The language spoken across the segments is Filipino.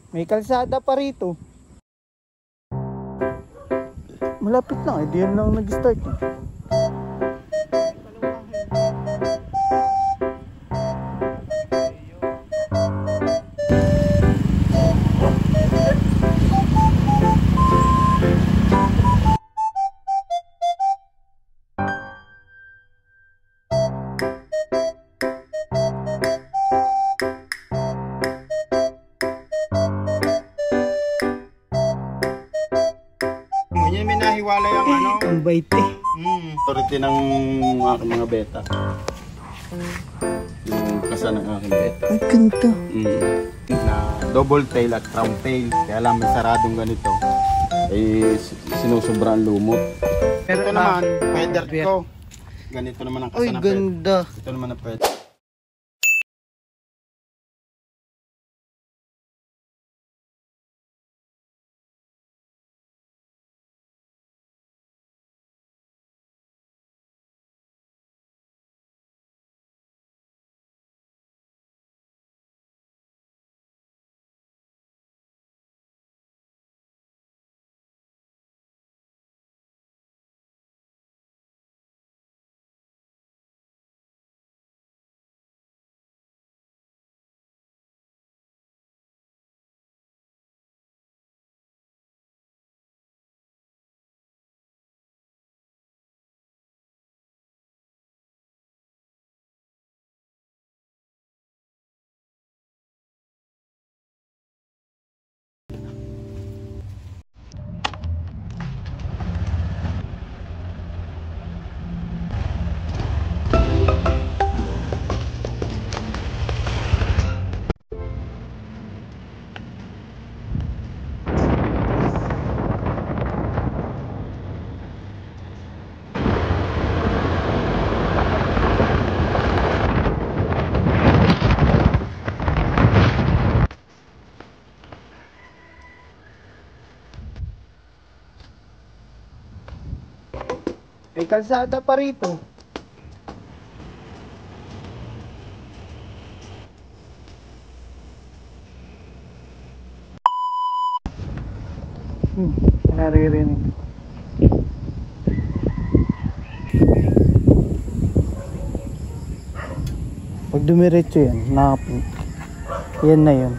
May kalsada pa rito. Malapit na, eh. Diyan lang nag-start eh. Wala yung ano. Ang bait eh. Authority ng aking mga beta. Yung kasa ng aking beta. Ay, ganda. Na double tail at crown tail. Kaya lang may saradong ganito. Ay sinusobrang lumot. Pero ito naman, feather ko. Ganito naman ang kasa ay, na ganda. Ito naman ang feather. May kalsada pa rito. Naririnig. Pag dumiretso yan, yan na yun.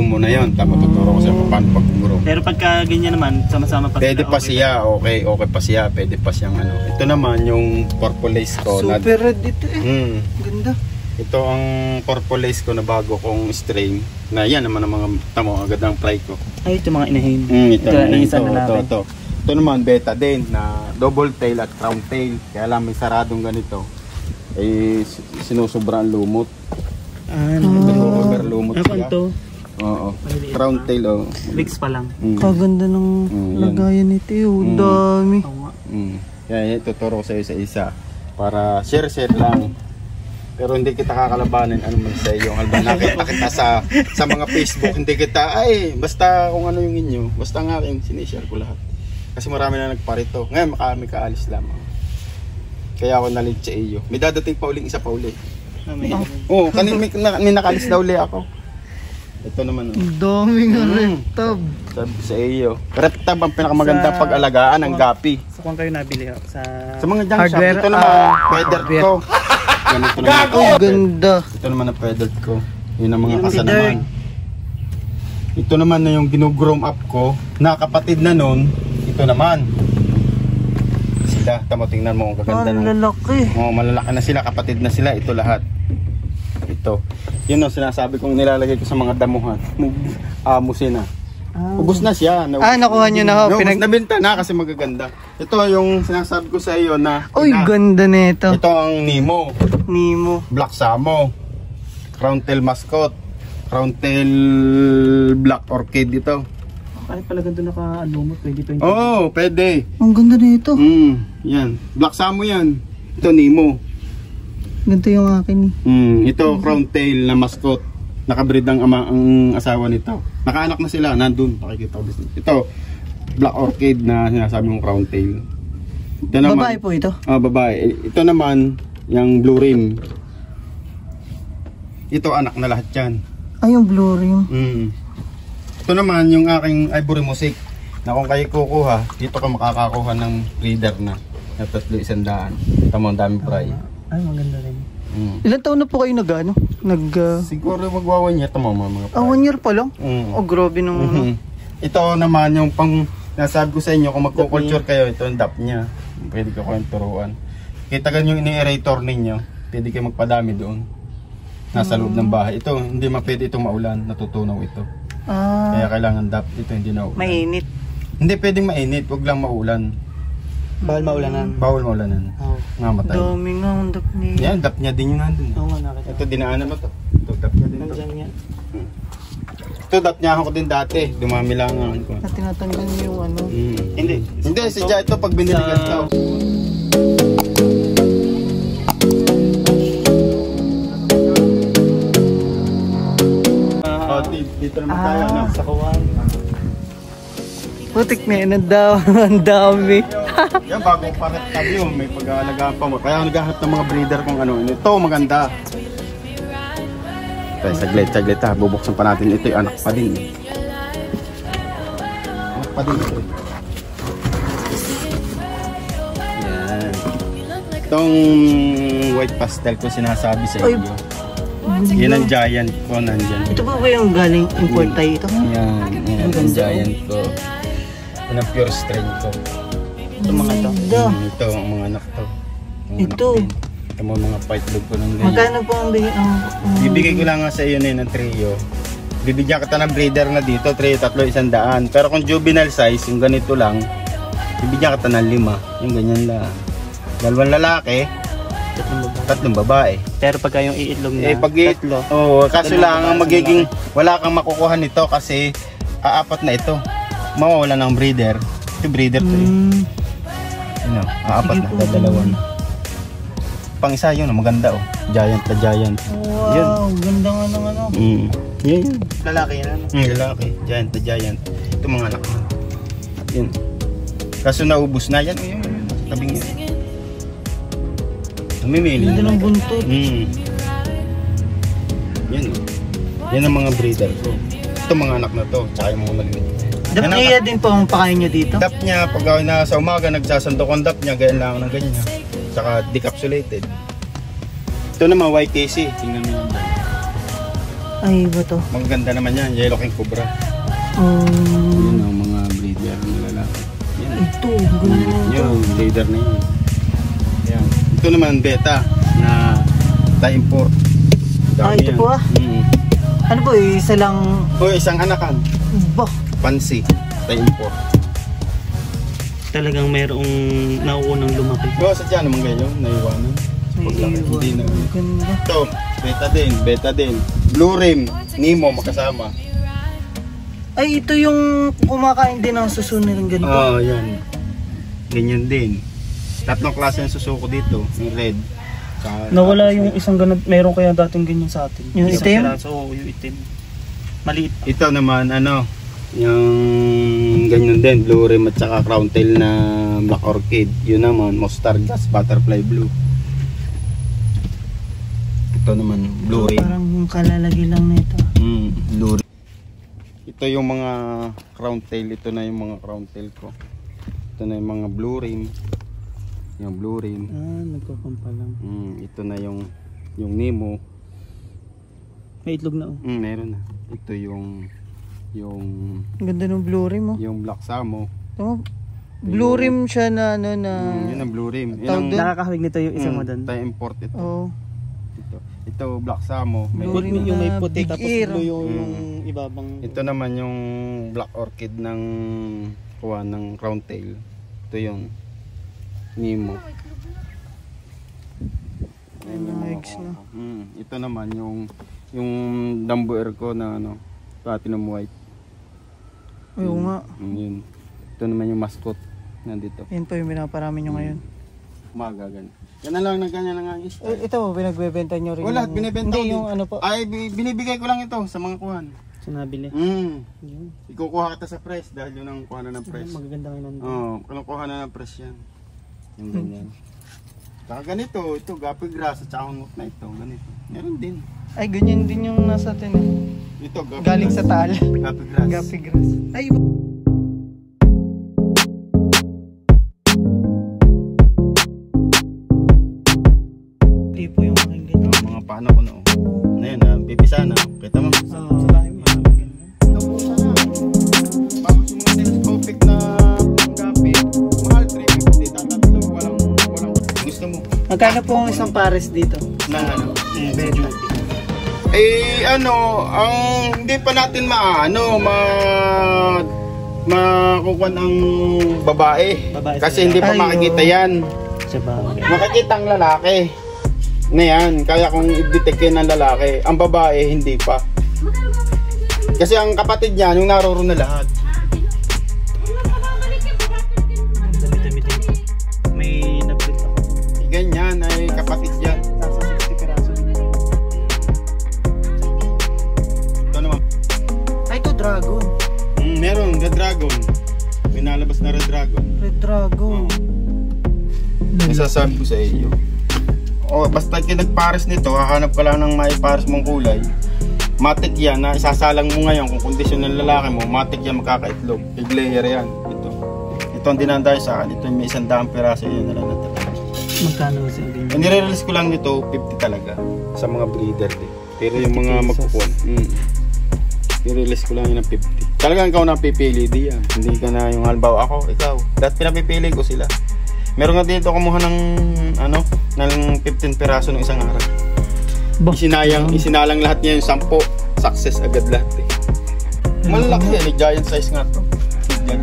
Mo na yun, tapos tuturo ko siya paano pag-guro. Pero pagka ganyan naman, sama-sama pa pwede pa siya, okay pa siya, pwede pa siyang ano. Ito naman yung purple lace ko. Super red ito eh. Ganda. Ito ang purple lace ko na bago kong strain. Na yan naman ang mga tamo agad ang fry ko. Ay, ito mga inahin. Ito, isa na natin. Ito naman beta din na double tail at crown tail. Kaya lang may saradong ganito. Eh sinusubra ang lumot. Lumot Ano to? Oo. Crown tail oh. Bigs pa lang. Kaganda ng lagayan nito. Dami. Kaya ituturo ko sa iyo sa isa. Para share lang. Pero hindi kita kakalabanin ano man sa iyo. Ang nakita kita sa mga Facebook, hindi kita ay basta kung ano yung inyo, basta ang aking sinishare ko lahat. Kasi marami na nagparito. Ngayon may kaalis lamang. Kaya ako nalit sa iyo. May dadating pa uling isa pa uli. Oo, kanina may nakalis na uli ako. Ito naman. Daming reptab. Sabi sa iyo. Reptab ang pinakamaganda pag-alagaan ng gapi. So kung kayo nabili sa mga junk shop, hardware, ito naman feather ko. Ganito naman. Ganda. Ito naman ang feather ko. Yun ang mga kasa naman. Ito naman na yung ginugroom up ko. Na kapatid na nun, ito naman. Sila, tamo tingnan mo ang kaganda ng. Malalaki. Malalaki na sila, kapatid na sila, ito lahat. Ito. Yun ang sinasabi kong nilalagay ko sa mga damuhan. Amusin na. Ubus na siya. Nakuha nyo na. Nabenta na kasi magaganda. Ito yung sinasabi ko sa iyo na. Uy, ganda nito. Ito ang Nemo. Black Samo. Crown tail mascot. Crown tail black orchid ito. Ay pala ganito naka-lumot, pwede 20. Oo, pwede. Ang ganda nito. Yan. Black Samo yan. Ito Nemo. Ganito yung akin. Ito crown tail na mascot. Nakabreed ang asawa nito. Nakaanak na sila, nandun. Pakikita ko dito. Ito, black orchid na sinasabi mong crown tail. Ito naman, Babae po ito? Babae. Ito naman, yung blue rim. Ito, anak na lahat yan. Ay, yung blue rim. Ito naman, yung aking ivory mosaic. Na kung kayo kukuha, dito ka makakakuha ng breeder na. Na 300. Tama, ang daming fry. Ay, maganda rin. Ilan taon na po kayo Siguro magwa 1 year. Tama mga fry. 1 year pa lang? Oh, grabe naman. Ito naman yung pang nasabi ko sa inyo, kung magkukulture kayo, ito yung dap niya. Pwede ko kayong turuan. Kita ganyan yung ini-aerator ninyo, pwede kayo magpadami doon. Nasa loob ng bahay. Ito, hindi mapwede itong maulan, natutunaw ito. Kaya kailangan dap, ito hindi na ulan. Mainit. Hindi pwedeng mainit, wag lang maulan. Bawal maulanan. Bawal maulanan. Mamatay. Dami nga ang dap niya. Yan, dap niya din yung nandun. Oo nga nakita. Ito, dinaanan mo to. Ito, dap niya din to. Nandiyan yan. Ito, dap niya ako din dati. Dumami lang ako. Na tinatanggal niyo yung ano. Hindi, si Jai ito pag binili ganito. Dito naman tayo, no? Sa kuwan. Putik na yun, ang dami. Yan, bagong paret tabi yun. May pag-aalagaan pa mo. Kaya ako naghahanap ng mga breeder kung ano. Ito, maganda. Okay, saglit ha. Bubuksan pa natin. Ito yung anak pa din. Anak pa din ito. Yan. Itong white pastel ko sinasabi sa inyo. Yan ang giant ko nandyan. Ito ba yung galing import tayo ito? Yan ang giant ko. Yan ang pure strain ko. Ito mga to. Ito ang mga anak to. Ito. Ito mga white dog ko ng ganyan. Magkano po ang bigay? Bibigay ko lang nga sa iyo na ng trio. Bibigyan kita ng breeder na dito, trio, 300. Pero kung juvenile size, yung ganito lang, bibigyan kita ng 5. Yung ganyan lang. 2 lalaki, 3 babae. Pero pagka yung iitlog na, pag tatlo. Oo, kaso lang ang magiging, wala kang makukuha nito kasi aapat na ito. Mawawala ng breeder. Ito breeder to eh. Aapat na, dadalawan. Pang isa yun, maganda oh. Giant na giant. Wow, ganda nga ng ano. Yan. lalaki yan. Lalaki, giant na giant. Ito mga anak na. Yan. Kaso naubos na yan. Yan, tabing yan. Namimili. Ganda ng buntot. Yan oh. Yan ang mga breeder ko. Ito mga anak na to, tsaka yung mga maliliit. Dap niya din po ang pakain nyo dito? Dap niya, pag na sa umaga nagsasandok ang dap niya, ganyan lang ng ganyan. Tsaka decapsulated. Ito naman YKC, tingnan mo yan. Ay, ba to? Maganda naman yan, Yellow King Cobra. Yan ang mga breeder na lalaki. Yan. Ito, ganda nito. Yung breeder na yun. Yan. Ito naman beta na ta-import. ito yan. po ah. Ano po, isa lang. O, isang anakan. Bah. Pansi. Tayo import. Talagang mayroong nauunang lumaki. O, sadya naman ganyan. Naiwanan. Paglaki, hindi na. Ganda. Ito, beta din. Blue rim, Nemo makasama. Ay, ito yung kumakain din ng suso nilang ganito. Oo, yan. Ganyan din. Tatlong klase ng susuko dito. Yung red. Nawala yung isang ganun. Meron kaya dating ganyan sa atin. Yung Isang itim? piraso, oo, yung itim. Maliit pa. Ito naman, yung ganyan din. Blue rim at saka crown tail na black orchid. Yun naman, mustard gas, butterfly blue. Ito naman, blue rim. Parang kalalagi lang nito. Blue rim. Ito yung mga crown tail. Ito na yung mga crown tail ko. Ito na yung mga blue rim. Yung blue rim. Nagkakampa lang. Ito na yung Nemo. May itlog na oh. Meron na. Ito yung Ganda ng blue rim oh. yung black samo. Tama, blue rim siya na ano na. Yun ang blue rim. Yun Tawag ang doon? Nakakahawig nito yung isang mo doon. tayo import ito. Oo. Ito black samo. Blue rim Yung may na puti big tapos ear. blue yung ibabang. Ito naman yung black orchid ng ng crown tail. Ito yung Nemo. Ayan yung mga Eggs na. ito naman yung dambuer ko na platinum white. Oo nga. Yun. Ito naman yung mascot nandito. Yan po yung pinaparami nyo ngayon. Umaga ganyan. Yan na lang na ganyan na nga is. Ito, pinagbebenta nyo rin. Wala, yung- binibenta Hindi, ko yung din. ano po. Ay, binibigay ko lang ito sa mga kuhan. Sinabili. Yun. Ikukuha kita sa press dahil yun ang kuha na ng press. Magaganda ngayon nandun. Oo, kinukuha na ng press yan. Yung ganyan. Saka ganito, ito, gapi grass at saka hungot na ito, ganito. Meron din. Ay, ganyan din yung nasa atin. Ito, gapi Galing grass. sa taal. Gapi grass. Gapi grass. Ay, hindi po yung aking ganyan. Mga paano ko na. Ngayon, pipisa na. Kita mo? Oo. Sa bahay, maraming ganyan. Nabusa na. Bakit yung mga telescopic na gapi, mahal 350, tatatlo, walang gusto mo. Magkano po ang isang pares dito? Na ano? Beta. Ang hindi pa natin makukuha ang babae. Babae sa Kasi hindi pa lalaki. makikita yan. Sa bahay. Makikita ang lalaki. Na yan, kaya kung i-detect ng lalaki, ang babae hindi pa. Kasi ang kapatid niya, yung naroon na lahat. Dami-dami din. May nag-print ako. Ganyan ay kapatid yan. Nasa 60 piraso din. Ito naman. Ay, ito dragon. Meron, Red Dragon. May nalabas na Red Dragon. Red dragon. Nasasabi ko sa iyo. O basta nagpares nito, hahanap ka lang ng may pares mong kulay. Matik yan na isasalang mo ngayon kung kondisyon ng lalaki mo, matik yan makakaitlog. Big layer yan. Ito ang dinanday sa akin. Ito may 100 piraso yan na lang natapos. Magkano sa ganyan? Nire-release ko lang nito 50 talaga sa mga breeder din. Pero yung mga 50 magkukuha, nire-release ko lang yun ng 50. Talagang ikaw na pipili di yan. Hindi ka na yung halimbawa ako, ikaw. Dahil pinapipili ko sila. Meron nga dito kumuha ng ng 15 piraso ng isang araw. Isinalang lahat niya yung 10. Success agad lahat eh. Malaki yan, giant size nga to.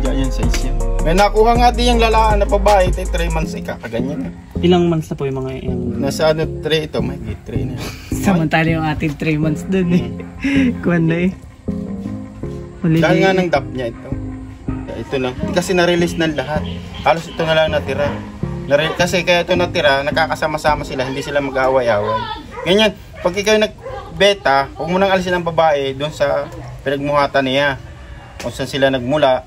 Giant size yan. May nakuha nga din yung lalaan na babae, 3 months kakaganyan. Ilang months na po yung mga yung... Nasa 3 ito, may 3 na yan. Samantala yung ating 3 months dun eh. Kuwan na eh. Dahil nga ng DAP niya ito. Ito lang. Kasi na-release na lahat. Halos ito na lang natira. Kasi kaya ito natira, nakakasama-sama sila, hindi sila mag-aaway-away. Ganyan, pag ikaw nag-beta, huwag mo nang alisin ang babae doon sa pinagmuhatan niya. Kung saan sila nagmula,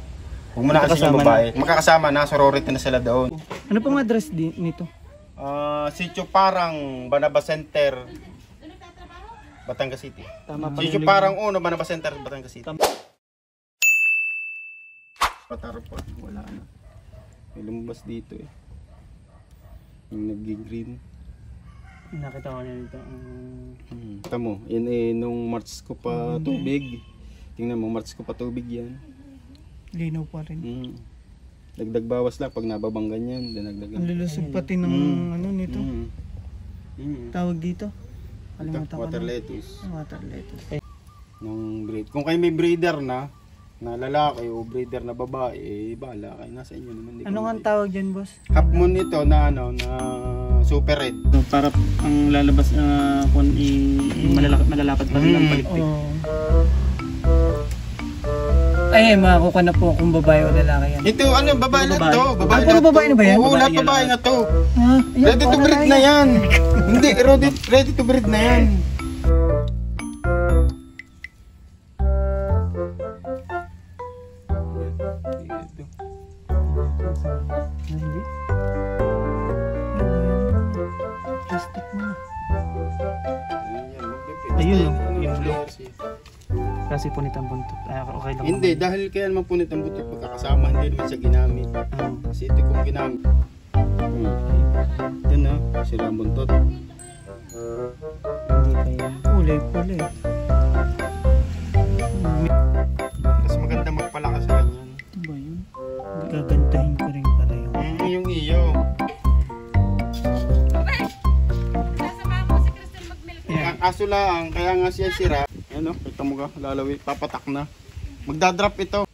huwag mo nang alisin ang babae. Makakasama na, sorority na sila doon. Ano pong address nito? Sitio Parang, Banaba Center, Batangas City. Tama pa. Sitio Parang 1, Banaba Center, Batangas City. Patarapot, wala na. May lumabas dito eh. Yung nag-green. Nakita ko niya dito. Tamo, yan eh, nung March ko pa tubig. Tingnan mo, March ko pa tubig yan. Linaw pa rin. Dagdag bawas lang pag nababang ganyan, dinagdagan. Ang lulusog pati ng ano nito. Tawag dito. Nakalimutan ko water na. lettuce. Water lettuce. Ng breed. Kung kayo may breeder na lalaki o breeder na babae, eh, bahala kayo. Nasa inyo naman. Ano nga ang tawag dyan, boss? Half moon ito na na super red. So, para ang lalabas na kung malalapad pa rin ang paligpit. Oo. Ay, makakuha na po kung babae o lalaki yan. Ito, ano, babae na to. Babae puro na babae to. na ba yan? Oo, lahat babae na to. Ah, ayan, Ready to breed na yan. Hindi, ready to breed na yan. Hindi. Plastic mo. Ayun, yung blue. Kasi punit ang buntot. Okay lang. Hindi, dahil kaya naman punit ang butot pagkakasama, hindi naman siya ginamit. Kasi ito kung ginamit. Ito na, sila ang buntot. Hindi pa yan. Kulay. Mas maganda magpalakas sa ganyan. Ito ba yun? Gagandahin ko rin pala yun. Yung iyo. Ang kaso lang, kaya nga siya sira. Ano, kita mo ka, lalawi, papatak na. Magdadrop ito.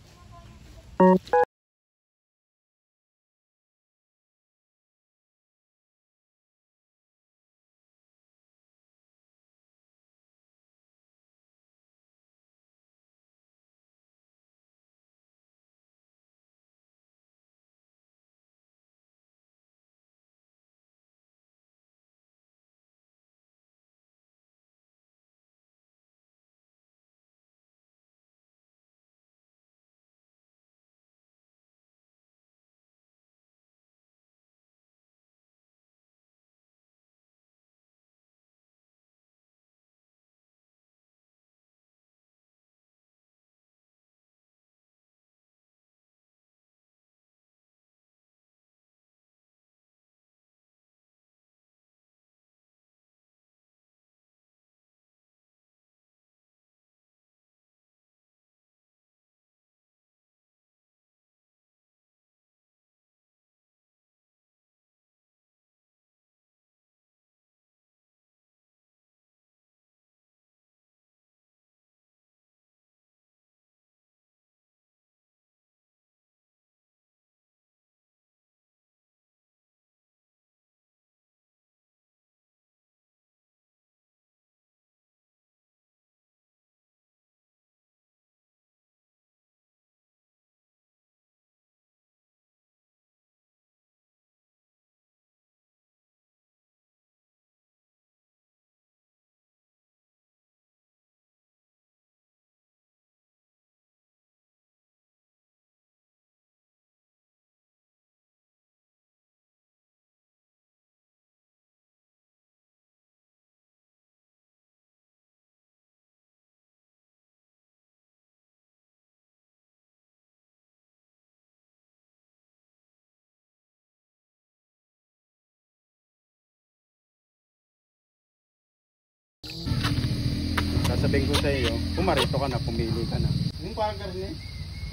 Sasabihin ko sa iyo, pumarito ka na, pumili ka na. Yung quagger niya.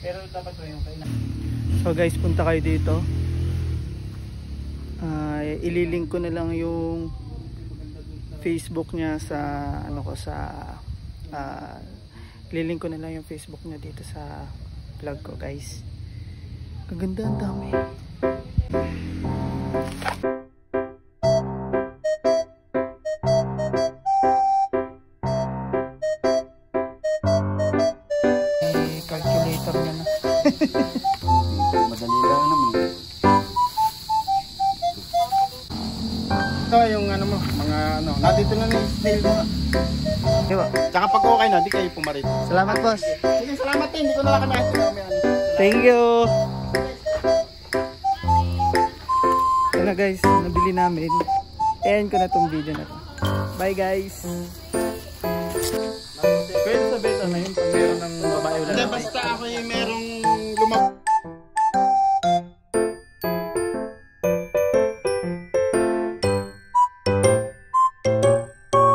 Pero dapat mo yung kailangan. So guys, punta kayo dito. Ililink ko na lang yung Facebook niya sa ililink ko na lang yung Facebook niya dito sa vlog ko, guys. Kaganda, ang dami. Calculator niya na. Madali lang naman. Ito yung ano mo, mga ano, nandito na yung snail mo. Diba? Tsaka pag okay na, di kayo pumarito. Salamat, boss. Sige, salamat din. Hindi ko na lang nakita. Thank you. Ito na guys, nabili namin. End ko na tong video na to. Bye guys. Pwede sabihin ano yun pag meron ng babae o Hindi, lalaki. basta ako yung merong lumab...